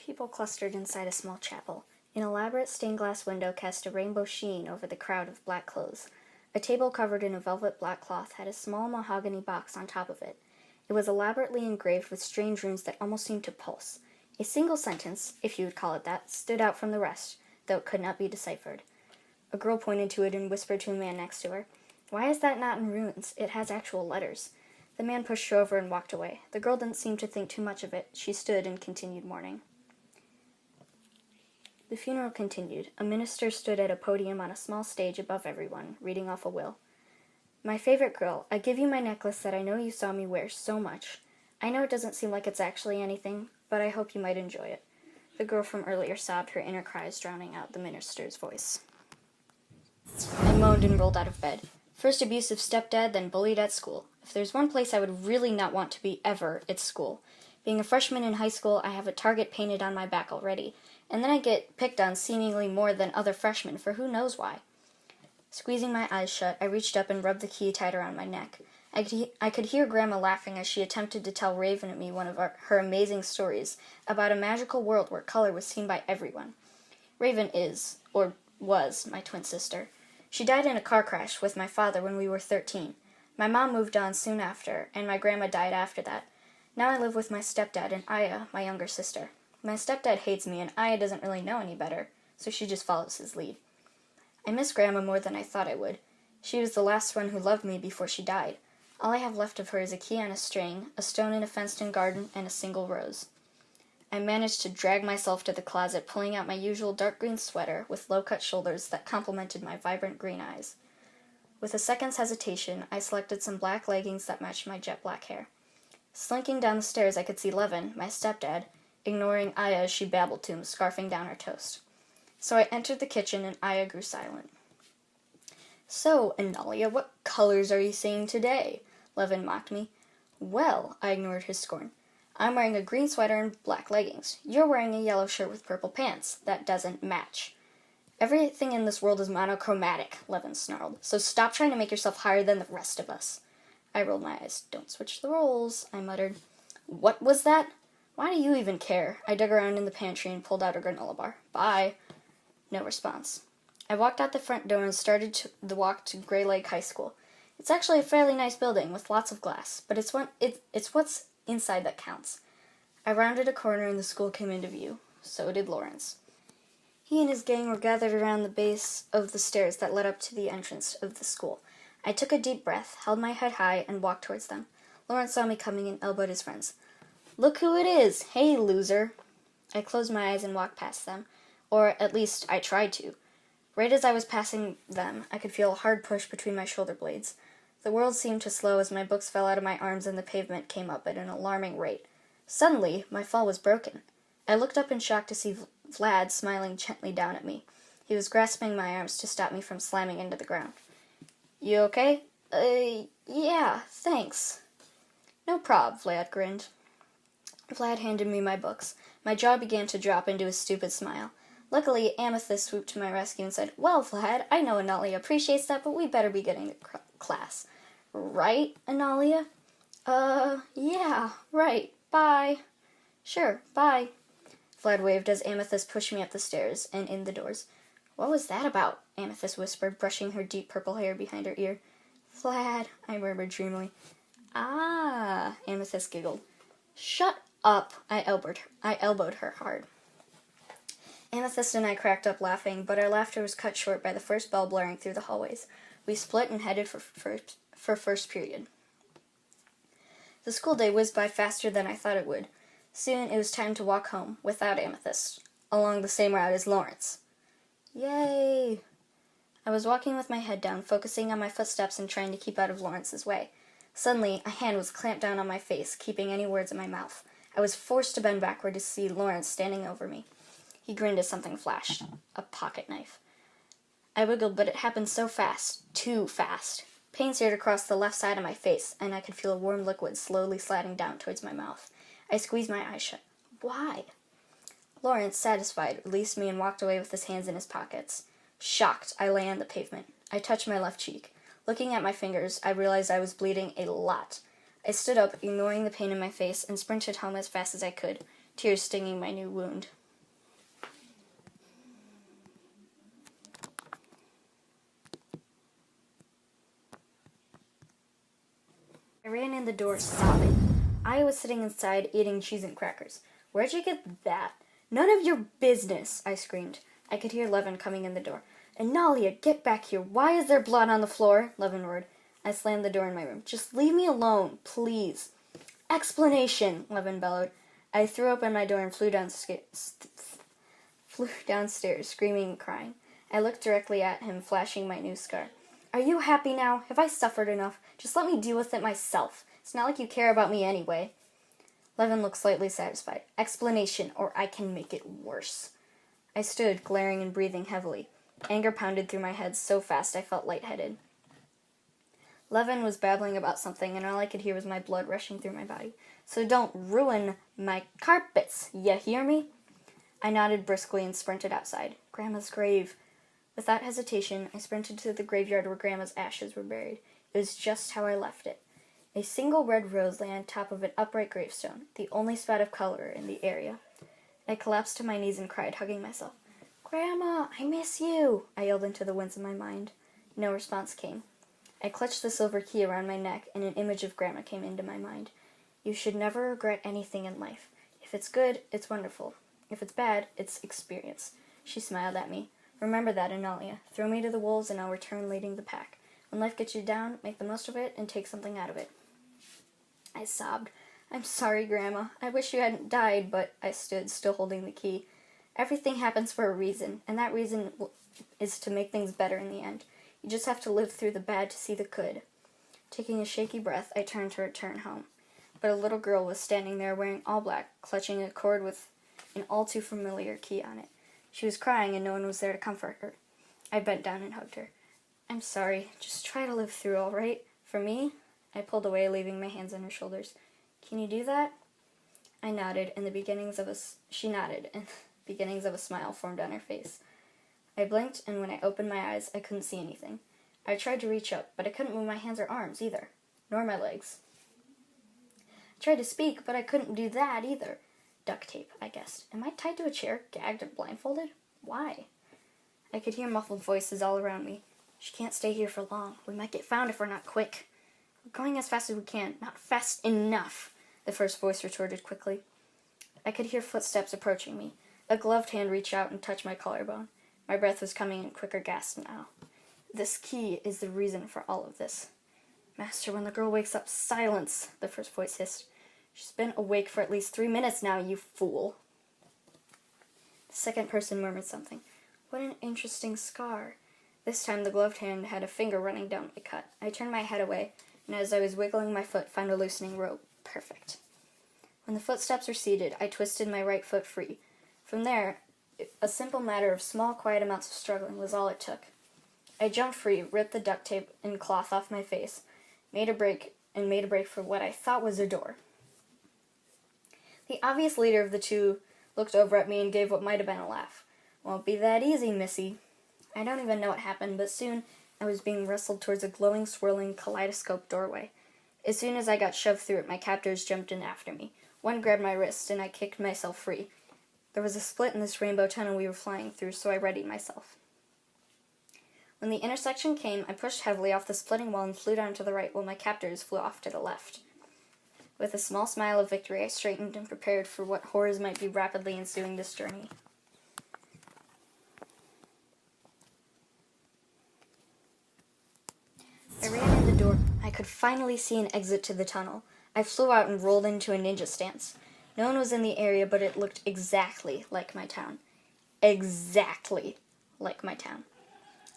People clustered inside a small chapel. An elaborate stained-glass window cast a rainbow sheen over the crowd of black clothes. A table covered in a velvet black cloth had a small mahogany box on top of it. It was elaborately engraved with strange runes that almost seemed to pulse. A single sentence, if you would call it that, stood out from the rest, though it could not be deciphered. A girl pointed to it and whispered to a man next to her, "Why is that not in runes? It has actual letters." The man pushed her over and walked away. The girl didn't seem to think too much of it. She stood and continued mourning. The funeral continued. A minister stood at a podium on a small stage above everyone, reading off a will. "My favorite girl, I give you my necklace that I know you saw me wear so much. I know it doesn't seem like it's actually anything, but I hope you might enjoy it." The girl from earlier sobbed, her inner cries drowning out the minister's voice. I moaned and rolled out of bed. First abusive stepdad, then bullied at school. If there's one place I would really not want to be ever, it's school. Being a freshman in high school, I have a target painted on my back already, and then I get picked on seemingly more than other freshmen for who knows why. Squeezing my eyes shut, I reached up and rubbed the key tight around my neck. I could hear Grandma laughing as she attempted to tell Raven and me one of her amazing stories about a magical world where color was seen by everyone. Raven is, or was, my twin sister. She died in a car crash with my father when we were 13. My mom moved on soon after, and my grandma died after that. Now I live with my stepdad and Aya, my younger sister. My stepdad hates me, and Aya doesn't really know any better, so she just follows his lead. I miss Grandma more than I thought I would. She was the last one who loved me before she died. All I have left of her is a key on a string, a stone in a fenced-in garden, and a single rose. I managed to drag myself to the closet, pulling out my usual dark green sweater with low-cut shoulders that complemented my vibrant green eyes. With a second's hesitation, I selected some black leggings that matched my jet black hair. Slinking down the stairs, I could see Levin, my stepdad, ignoring Aya as she babbled to him, scarfing down her toast. So I entered the kitchen, and Aya grew silent. "So, Analia, what colors are you seeing today?" Levin mocked me. "Well," I ignored his scorn, "I'm wearing a green sweater and black leggings. You're wearing a yellow shirt with purple pants. That doesn't match." "Everything in this world is monochromatic," Levin snarled, "so stop trying to make yourself higher than the rest of us." I rolled my eyes. "Don't switch the roles," I muttered. "What was that?" "Why do you even care?" I dug around in the pantry and pulled out a granola bar. "Bye." No response. I walked out the front door and started the walk to Gray Lake High School. It's actually a fairly nice building with lots of glass, but it's what's inside that counts. I rounded a corner and the school came into view. So did Lawrence. He and his gang were gathered around the base of the stairs that led up to the entrance of the school. I took a deep breath, held my head high, and walked towards them. Lawrence saw me coming and elbowed his friends. "Look who it is! Hey, loser!" I closed my eyes and walked past them, or at least I tried to. Right as I was passing them, I could feel a hard push between my shoulder blades. The world seemed to slow as my books fell out of my arms and the pavement came up at an alarming rate. Suddenly, my fall was broken. I looked up in shock to see Vlad smiling gently down at me. He was grasping my arms to stop me from slamming into the ground. "You okay?" Yeah, thanks." "No prob," Vlad grinned. Vlad handed me my books. My jaw began to drop into a stupid smile. Luckily, Amethyst swooped to my rescue and said, "Well, Vlad, I know Analia appreciates that, but we better be getting to class." "Right, Analia?" Yeah, right. Bye." "Sure, bye." Vlad waved as Amethyst pushed me up the stairs and in the doors. "What was that about?" Amethyst whispered, brushing her deep purple hair behind her ear. "Vlad," I murmured dreamily. "Ah," Amethyst giggled. "Shut up," I elbowed her hard. Amethyst and I cracked up laughing, but our laughter was cut short by the first bell blaring through the hallways. We split and headed for first period. The school day whizzed by faster than I thought it would. Soon it was time to walk home, without Amethyst, along the same route as Lawrence. Yay! I was walking with my head down, focusing on my footsteps and trying to keep out of Lawrence's way. Suddenly, a hand was clamped down on my face, keeping any words in my mouth. I was forced to bend backward to see Lawrence standing over me. He grinned as something flashed. A pocket knife. I wiggled, but it happened so fast. Too fast. Pain seared across the left side of my face, and I could feel a warm liquid slowly sliding down towards my mouth. I squeezed my eyes shut. Why? Lawrence, satisfied, released me and walked away with his hands in his pockets. Shocked, I lay on the pavement. I touched my left cheek. Looking at my fingers, I realized I was bleeding a lot. I stood up, ignoring the pain in my face, and sprinted home as fast as I could. tears stinging my new wound. I ran in the door sobbing. I was sitting inside eating cheese and crackers. Where'd you get that? None of your business, I screamed. I could hear Levin coming in the door. Analia, get back here. Why is there blood on the floor? Levin roared. I slammed the door in my room. Just leave me alone, please. Explanation, Levin bellowed. I threw open my door and flew downstairs, screaming and crying. I looked directly at him, flashing my new scar. Are you happy now? Have I suffered enough? Just let me deal with it myself. It's not like you care about me anyway. Levin looked slightly satisfied. Explanation, or I can make it worse. I stood, glaring and breathing heavily. Anger pounded through my head so fast I felt lightheaded. Levin was babbling about something, and all I could hear was my blood rushing through my body. So don't ruin my carpets, you hear me? I nodded briskly and sprinted outside. Grandma's grave. Without hesitation, I sprinted to the graveyard where Grandma's ashes were buried. It was just how I left it. A single red rose lay on top of an upright gravestone, the only spot of color in the area. I collapsed to my knees and cried, hugging myself. Grandma, I miss you, I yelled into the winds of my mind. No response came. I clutched the silver key around my neck, and an image of Grandma came into my mind. You should never regret anything in life. If it's good, it's wonderful. If it's bad, it's experience. She smiled at me. Remember that, Analia. Throw me to the wolves, and I'll return leading the pack. When life gets you down, make the most of it and take something out of it. I sobbed. I'm sorry, Grandma. I wish you hadn't died, but I stood, still holding the key. Everything happens for a reason, and that reason is to make things better in the end. You just have to live through the bad to see the good. Taking a shaky breath, I turned to return home. But a little girl was standing there wearing all black, clutching a cord with an all too familiar key on it. She was crying, and no one was there to comfort her. I bent down and hugged her. I'm sorry. Just try to live through, all right? For me? I pulled away, leaving my hands on her shoulders. Can you do that? I nodded, and she nodded, and beginnings of a smile formed on her face. I blinked, and when I opened my eyes, I couldn't see anything. I tried to reach up, but I couldn't move my hands or arms either, nor my legs. I tried to speak, but I couldn't do that either. Duct tape, I guessed. Am I tied to a chair, gagged and blindfolded? Why? I could hear muffled voices all around me. She can't stay here for long. We might get found if we're not quick. We're going as fast as we can. Not fast enough, the first voice retorted quickly. I could hear footsteps approaching me. A gloved hand reached out and touched my collarbone. My breath was coming in quicker gasps now. This key is the reason for all of this. Master, when the girl wakes up, silence, the first voice hissed. She's been awake for at least 3 minutes now, you fool. The second person murmured something. What an interesting scar. This time the gloved hand had a finger running down my cut. I turned my head away, and as I was wiggling my foot, found a loosening rope. Perfect. When the footsteps receded, I twisted my right foot free. From there, a simple matter of small, quiet amounts of struggling was all it took. I jumped free, ripped the duct tape and cloth off my face, made a break for what I thought was a door. The obvious leader of the two looked over at me and gave what might have been a laugh. Won't be that easy, missy. I don't even know what happened, but soon I was being wrestled towards a glowing, swirling kaleidoscope doorway. As soon as I got shoved through it, my captors jumped in after me. One grabbed my wrist, and I kicked myself free. There was a split in this rainbow tunnel we were flying through, so I readied myself. When the intersection came, I pushed heavily off the splitting wall and flew down to the right, while my captors flew off to the left. With a small smile of victory, I straightened and prepared for what horrors might be rapidly ensuing this journey. I ran in the door. I could finally see an exit to the tunnel. I flew out and rolled into a ninja stance. No one was in the area, but it looked exactly like my town. Exactly like my town.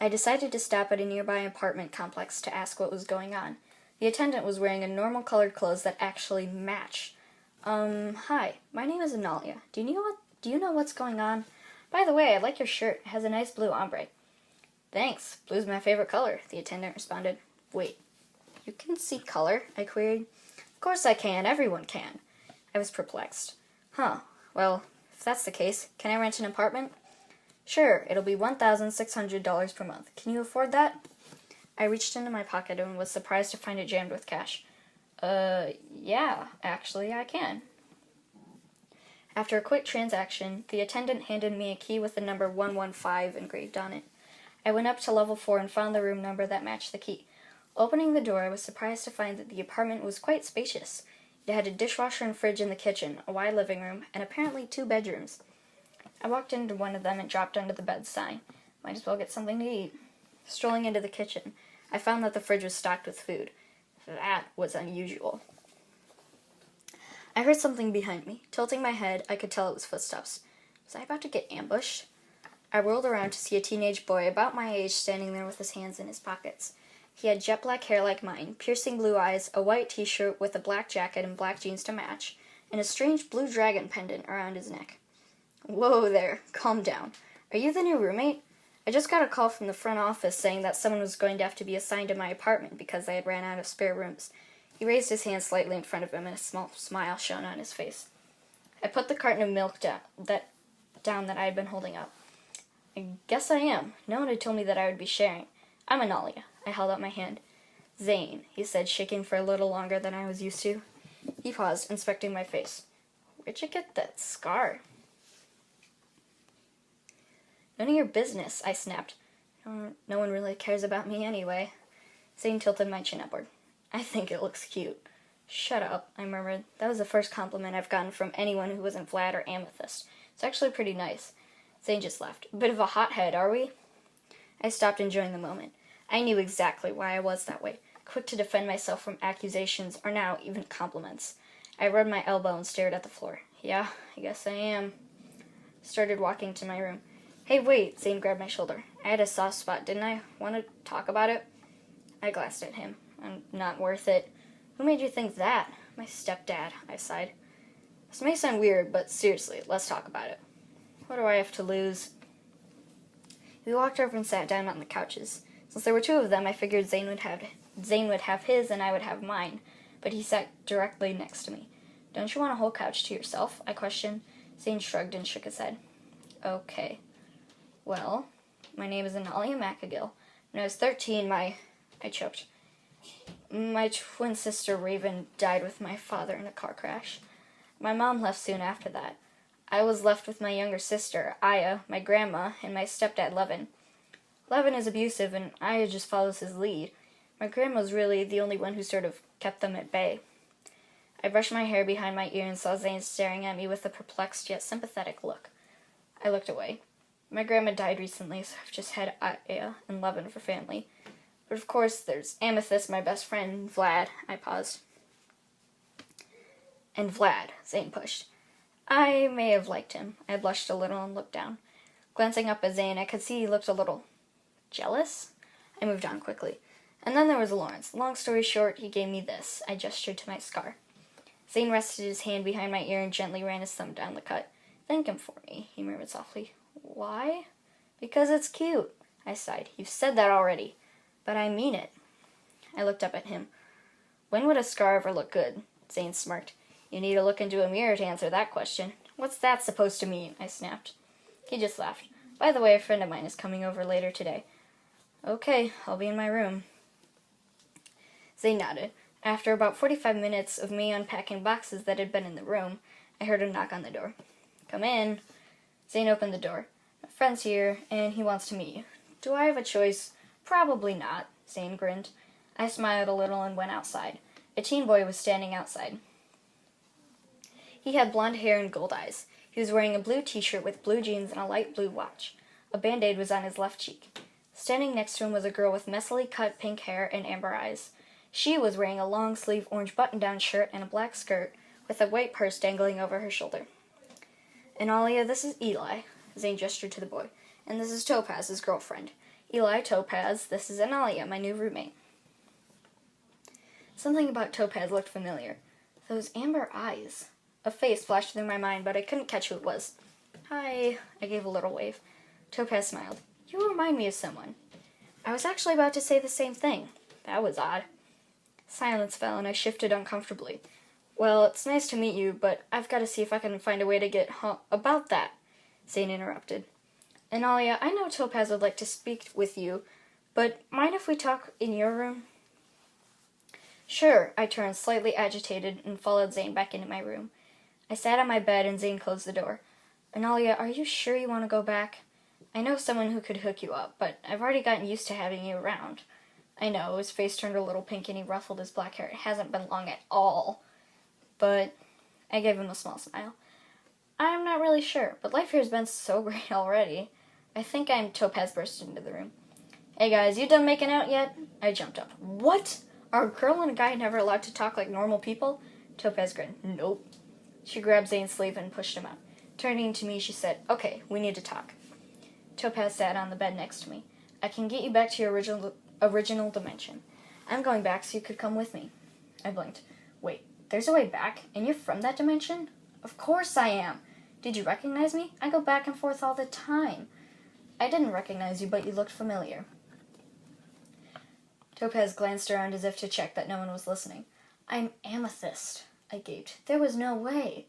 I decided to stop at a nearby apartment complex to ask what was going on. The attendant was wearing a normal colored clothes that actually match. Hi, my name is Analia. Do you know what's going on? By the way, I like your shirt. It has a nice blue ombre. Thanks. Blue's my favorite color, the attendant responded. Wait, you can see color? I queried. Of course I can. Everyone can. I was perplexed. Huh. Well, if that's the case, can I rent an apartment? Sure, it'll be $1,600 per month. Can you afford that? I reached into my pocket and was surprised to find it jammed with cash. Yeah, actually, I can. After a quick transaction, the attendant handed me a key with the number 115 engraved on it. I went up to level 4 and found the room number that matched the key. Opening the door, I was surprised to find that the apartment was quite spacious. It had a dishwasher and fridge in the kitchen, a wide living room, and apparently 2 bedrooms. I walked into one of them and dropped under the bed, sighing. Might as well get something to eat. Strolling into the kitchen, I found that the fridge was stocked with food. That was unusual. I heard something behind me. Tilting my head, I could tell it was footsteps. Was I about to get ambushed? I whirled around to see a teenage boy about my age standing there with his hands in his pockets. He had jet black hair like mine, piercing blue eyes, a white t-shirt with a black jacket and black jeans to match, and a strange blue dragon pendant around his neck. Whoa there, calm down. Are you the new roommate? I just got a call from the front office saying that someone was going to have to be assigned to my apartment because they had ran out of spare rooms. He raised his hand slightly in front of him and a small smile shone on his face. I put the carton of milk down that I had been holding up. I guess I am. No one had told me that I would be sharing. I'm Analia. I held out my hand. Zane, he said, shaking for a little longer than I was used to. He paused, inspecting my face. Where'd you get that scar? None of your business, I snapped. No one really cares about me anyway. Zane tilted my chin upward. I think it looks cute. Shut up, I murmured. That was the first compliment I've gotten from anyone who wasn't Vlad or Amethyst. It's actually pretty nice. Zane just laughed. A bit of a hothead, are we? I stopped, enjoying the moment. I knew exactly why I was that way, quick to defend myself from accusations or now even compliments. I rubbed my elbow and stared at the floor. Yeah, I guess I am. Started walking to my room. Hey, wait, Zane grabbed my shoulder. I had a soft spot, didn't I? Want to talk about it? I glanced at him. I'm not worth it. Who made you think that? My stepdad, I sighed. This may sound weird, but seriously, let's talk about it. What do I have to lose? We walked over and sat down on the couches. Since there were 2 of them, I figured Zane would have his and I would have mine, but he sat directly next to me. Don't you want a whole couch to yourself? I questioned. Zane shrugged and shook his head. Okay. Well, my name is Analia McAgill. When I was 13, I choked. My twin sister Raven died with my father in a car crash. My mom left soon after that. I was left with my younger sister, Aya, my grandma, and my stepdad, Levin. Levin is abusive, and Aya just follows his lead. My grandma's really the only one who sort of kept them at bay. I brushed my hair behind my ear and saw Zane staring at me with a perplexed yet sympathetic look. I looked away. My grandma died recently, so I've just had Aya and Levin for family. But of course, there's Amethyst, my best friend, Vlad. I paused. And Vlad, Zane pushed. I may have liked him. I blushed a little and looked down. Glancing up at Zane, I could see he looked a little jealous. I moved on quickly. And then there was Lawrence. Long story short, he gave me this. I gestured to my scar. Zane rested his hand behind my ear and gently ran his thumb down the cut. Thank him for me, he murmured softly. Why? Because it's cute, I sighed. You've said that already. But I mean it. I looked up at him. When would a scar ever look good? Zane smirked. You need to look into a mirror to answer that question. What's that supposed to mean? I snapped. He just laughed. By the way, a friend of mine is coming over later today. Okay, I'll be in my room. Zane nodded. After about 45 minutes of me unpacking boxes that had been in the room, I heard a knock on the door. Come in. Zane opened the door. My friend's here, and he wants to meet you. Do I have a choice? Probably not, Zane grinned. I smiled a little and went outside. A teen boy was standing outside. He had blonde hair and gold eyes. He was wearing a blue t-shirt with blue jeans and a light blue watch. A band-aid was on his left cheek. Standing next to him was a girl with messily cut pink hair and amber eyes. She was wearing a long-sleeve orange button-down shirt and a black skirt with a white purse dangling over her shoulder. Analia, this is Eli, Zane gestured to the boy, and this is Topaz, his girlfriend. Eli, Topaz, this is Analia, my new roommate. Something about Topaz looked familiar. Those amber eyes. A face flashed through my mind, but I couldn't catch who it was. Hi, I gave a little wave. Topaz smiled. You remind me of someone. I was actually about to say the same thing. That was odd. Silence fell, and I shifted uncomfortably. Well, it's nice to meet you, but I've got to see if I can find a way to get about that, Zane interrupted. Analia, I know Topaz would like to speak with you, but mind if we talk in your room? Sure, I turned, slightly agitated, and followed Zane back into my room. I sat on my bed and Zane closed the door. Analia, are you sure you want to go back? I know someone who could hook you up, but I've already gotten used to having you around. I know, his face turned a little pink and he ruffled his black hair. It hasn't been long at all. But I gave him a small smile. I'm not really sure, but life here has been so great already. Topaz burst into the room. Hey guys, you done making out yet? I jumped up. What? Are a girl and a guy never allowed to talk like normal people? Topaz grinned. Nope. She grabbed Zane's sleeve and pushed him out. Turning to me, she said, Okay, we need to talk. Topaz sat on the bed next to me. I can get you back to your original dimension. I'm going back so you could come with me. I blinked. Wait, there's a way back? And you're from that dimension? Of course I am. Did you recognize me? I go back and forth all the time. I didn't recognize you, but you looked familiar. Topaz glanced around as if to check that no one was listening. I'm Amethyst, I gaped. There was no way.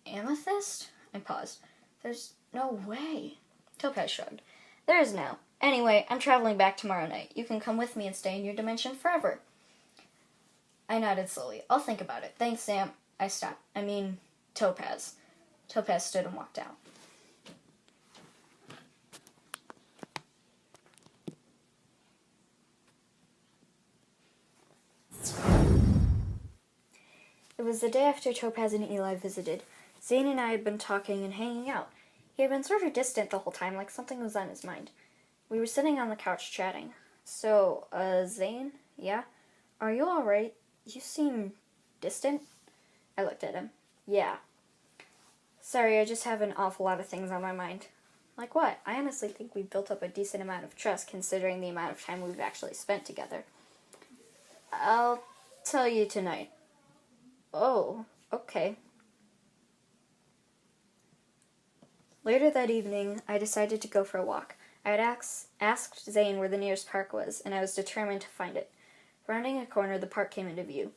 Amethyst? I paused. There's no way. Topaz shrugged. There is now. Anyway, I'm traveling back tomorrow night. You can come with me and stay in your dimension forever. I nodded slowly. I'll think about it. Thanks, Sam. I stopped. Topaz. Topaz stood and walked out. It was the day after Topaz and Eli visited. Zane and I had been talking and hanging out. He had been sort of distant the whole time, like something was on his mind. We were sitting on the couch chatting. So, Zane? Yeah? Are you alright? You seem distant? I looked at him. Yeah. Sorry, I just have an awful lot of things on my mind. Like what? I honestly think we've built up a decent amount of trust considering the amount of time we've actually spent together. I'll tell you tonight. Oh, okay. Later that evening, I decided to go for a walk. I had asked Zane where the nearest park was, and I was determined to find it. Rounding a corner, the park came into view.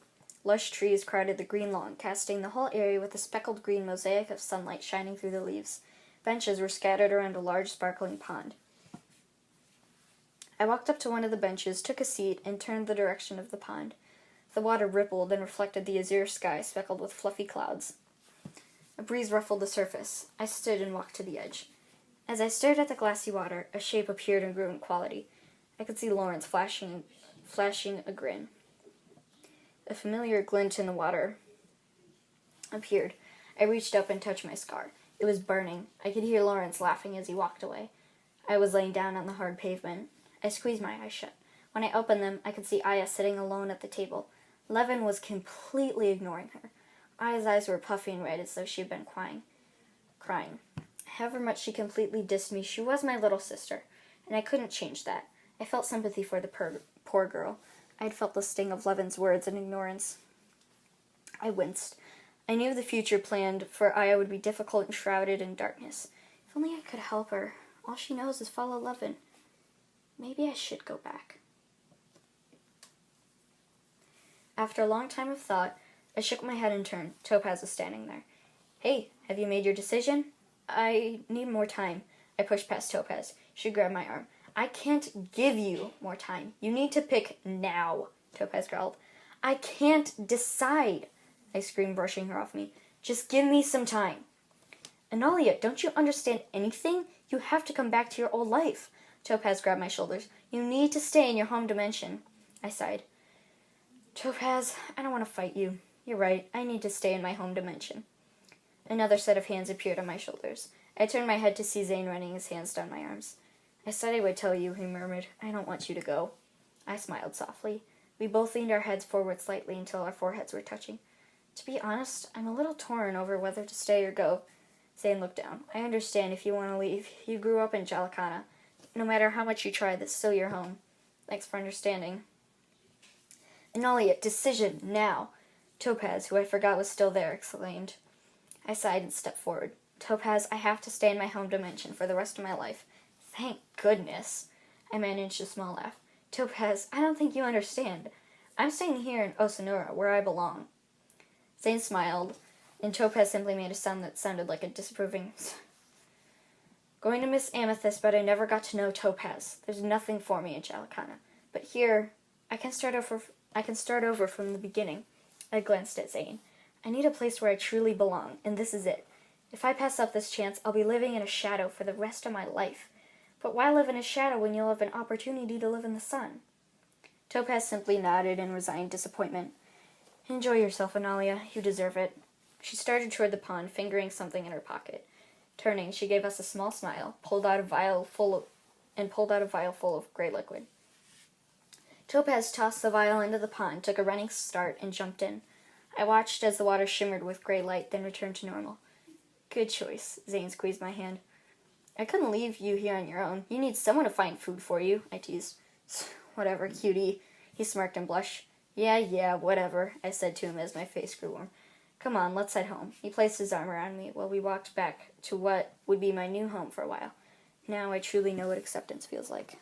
Lush trees crowded the green lawn, casting the whole area with a speckled green mosaic of sunlight shining through the leaves. Benches were scattered around a large sparkling pond. I walked up to one of the benches, took a seat, and turned the direction of the pond. The water rippled and reflected the azure sky speckled with fluffy clouds. A breeze ruffled the surface. I stood and walked to the edge. As I stared at the glassy water, a shape appeared and grew in quality. I could see Lawrence flashing a grin. A familiar glint in the water appeared. I reached up and touched my scar. It was burning. I could hear Lawrence laughing as he walked away. I was laying down on the hard pavement. I squeezed my eyes shut. When I opened them, I could see Aya sitting alone at the table. Levin was completely ignoring her. Aya's eyes were puffy and red as though she had been crying. However much she completely dissed me, she was my little sister, and I couldn't change that. I felt sympathy for the poor girl. I had felt the sting of Levin's words and ignorance. I winced. I knew the future planned for Aya would be difficult and shrouded in darkness. If only I could help her. All she knows is follow Levin. Maybe I should go back. After a long time of thought, I shook my head and turned. Topaz was standing there. Hey, have you made your decision? I need more time. I pushed past Topaz. She grabbed my arm. I can't give you more time. You need to pick now, Topaz growled. I can't decide, I screamed, brushing her off me. Just give me some time. Analia, don't you understand anything? You have to come back to your old life. Topaz grabbed my shoulders. You need to stay in your home dimension. I sighed. Topaz, I don't want to fight you. You're right. I need to stay in my home dimension. Another set of hands appeared on my shoulders. I turned my head to see Zane running his hands down my arms. I said I would tell you, he murmured. I don't want you to go. I smiled softly. We both leaned our heads forward slightly until our foreheads were touching. To be honest, I'm a little torn over whether to stay or go. Zane looked down. I understand if you want to leave. You grew up in Jalakana. No matter how much you try, this is still your home. Thanks for understanding. Analia, decision, now. Topaz, who I forgot was still there, exclaimed. I sighed and stepped forward. Topaz, I have to stay in my home dimension for the rest of my life. Thank goodness. I managed a small laugh. Topaz, I don't think you understand. I'm staying here in Osanura, where I belong. Zane smiled, and Topaz simply made a sound that sounded like a disapproving... Going to miss Amethyst, but I never got to know Topaz. There's nothing for me in Jalakana. But here, I can start over from the beginning. I glanced at Zane. I need a place where I truly belong, and this is it. If I pass up this chance, I'll be living in a shadow for the rest of my life. But why live in a shadow when you'll have an opportunity to live in the sun? Topaz simply nodded in resigned disappointment. Enjoy yourself, Analia. You deserve it. She started toward the pond, fingering something in her pocket. Turning, she gave us a small smile, pulled out a vial full of gray liquid. Topaz tossed the vial into the pond, took a running start, and jumped in. I watched as the water shimmered with gray light, then returned to normal. Good choice. Zane squeezed my hand. I couldn't leave you here on your own. You need someone to find food for you, I teased. Whatever, cutie. He smirked and blushed. Yeah, whatever, I said to him as my face grew warm. Come on, let's head home. He placed his arm around me while we walked back to what would be my new home for a while. Now I truly know what acceptance feels like.